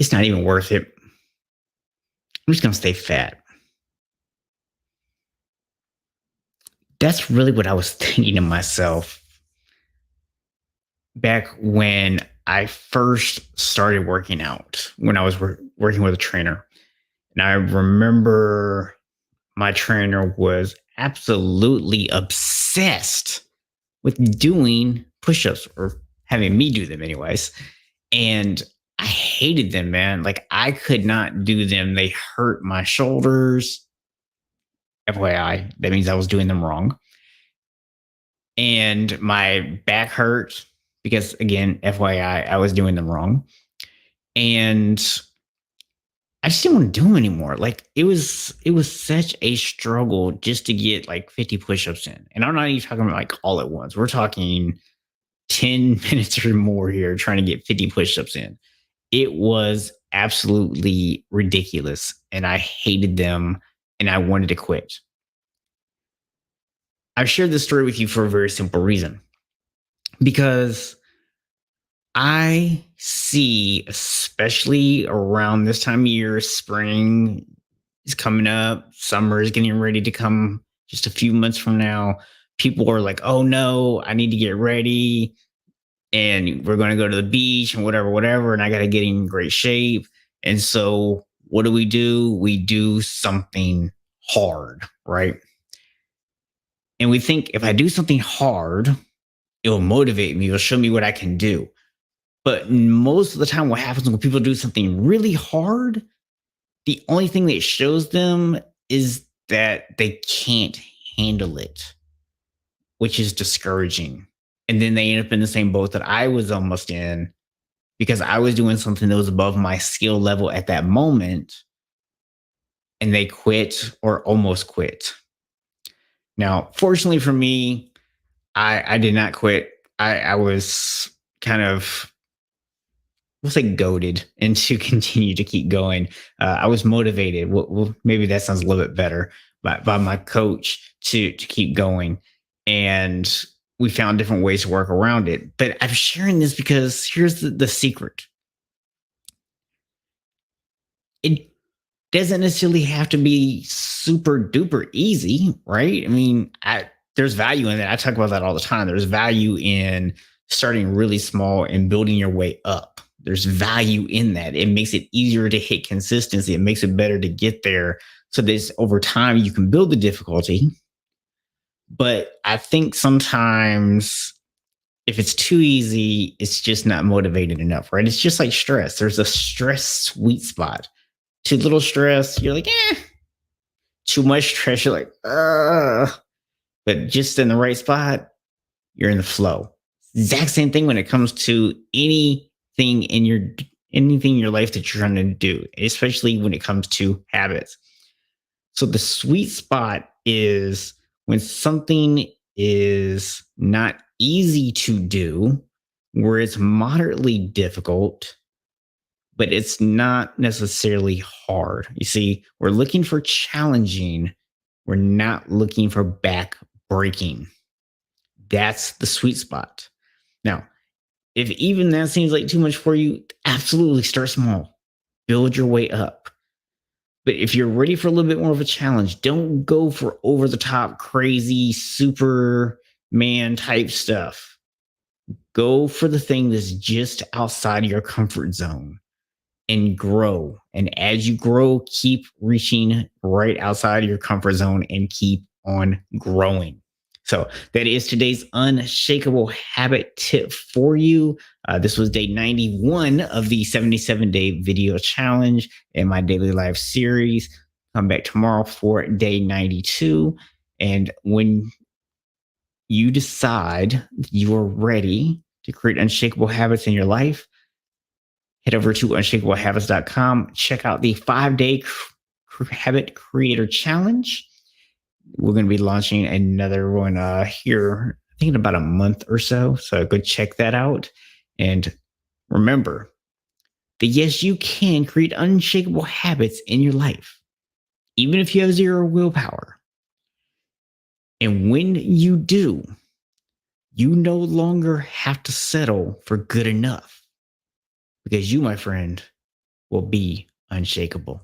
It's not even worth it. I'm just going to stay fat. That's really what I was thinking to myself back when I first started working out, when I was working with a trainer. And I remember my trainer was absolutely obsessed with doing push ups or having me do them, anyways. And I hated them, man. Like, I could not do them. They hurt my shoulders. FYI, that means I was doing them wrong. And my back hurt because, again, FYI, I was doing them wrong. And I just didn't want to do them anymore. Like, it was such a struggle just to get like 50 push-ups in. And I'm not even talking about like all at once. We're talking 10 minutes or more here trying to get 50 push-ups in. It was absolutely ridiculous. And I hated them and I wanted to quit. I've shared this story with you for a very simple reason. Because I see, especially around this time of year, spring is coming up, summer is getting ready to come just a few months from now. People are like, oh no, I need to get ready and we're going to go to the beach and whatever, whatever. And I got to get in great shape. And so what do? We do something hard, right? And we think if I do something hard, it'll motivate me, it'll show me what I can do. But most of the time, what happens when people do something really hard, the only thing that shows them is that they can't handle it, which is discouraging. And then they end up in the same boat that I was almost in because I was doing something that was above my skill level at that moment. And they quit or almost quit. Now, fortunately for me, I did not quit. I was kind of, we'll say, goaded and to continue to keep going. I was motivated. Well, maybe that sounds a little bit better, by my coach to keep going. And we found different ways to work around it. But I'm sharing this because here's the secret. It doesn't necessarily have to be super duper easy, right? I mean, there's value in that. I talk about that all the time. There's value in starting really small and building your way up. There's value in that. It makes it easier to hit consistency. It makes it better to get there. So this over time you can build the difficulty. But I think sometimes if it's too easy, it's just not motivated enough, right? It's just like stress. There's a stress sweet spot. Too little stress, you're like, eh. Too much stress, you're like, but just in the right spot, you're in the flow. Exact same thing when it comes to anything in your life that you're trying to do, especially when it comes to habits. So the sweet spot is when something is not easy to do, where it's moderately difficult, but it's not necessarily hard. You see, we're looking for challenging. We're not looking for back breaking. That's the sweet spot. Now, if even that seems like too much for you, absolutely start small. Build your way up. But if you're ready for a little bit more of a challenge, don't go for over the top, crazy, Superman type stuff. Go for the thing that's just outside of your comfort zone and grow. And as you grow, keep reaching right outside of your comfort zone and keep on growing. So that is today's unshakable habit tip for you. This was day 91 of the 77-day video challenge in my daily life series. Come back tomorrow for day 92. And when you decide you are ready to create unshakable habits in your life, head over to unshakablehabits.com. Check out the 5-day habit creator challenge. We're going to be launching another one here, I think in about a month or so. So go check that out. And remember that yes, you can create unshakable habits in your life, even if you have zero willpower. And when you do, you no longer have to settle for good enough, because you, my friend, will be unshakable.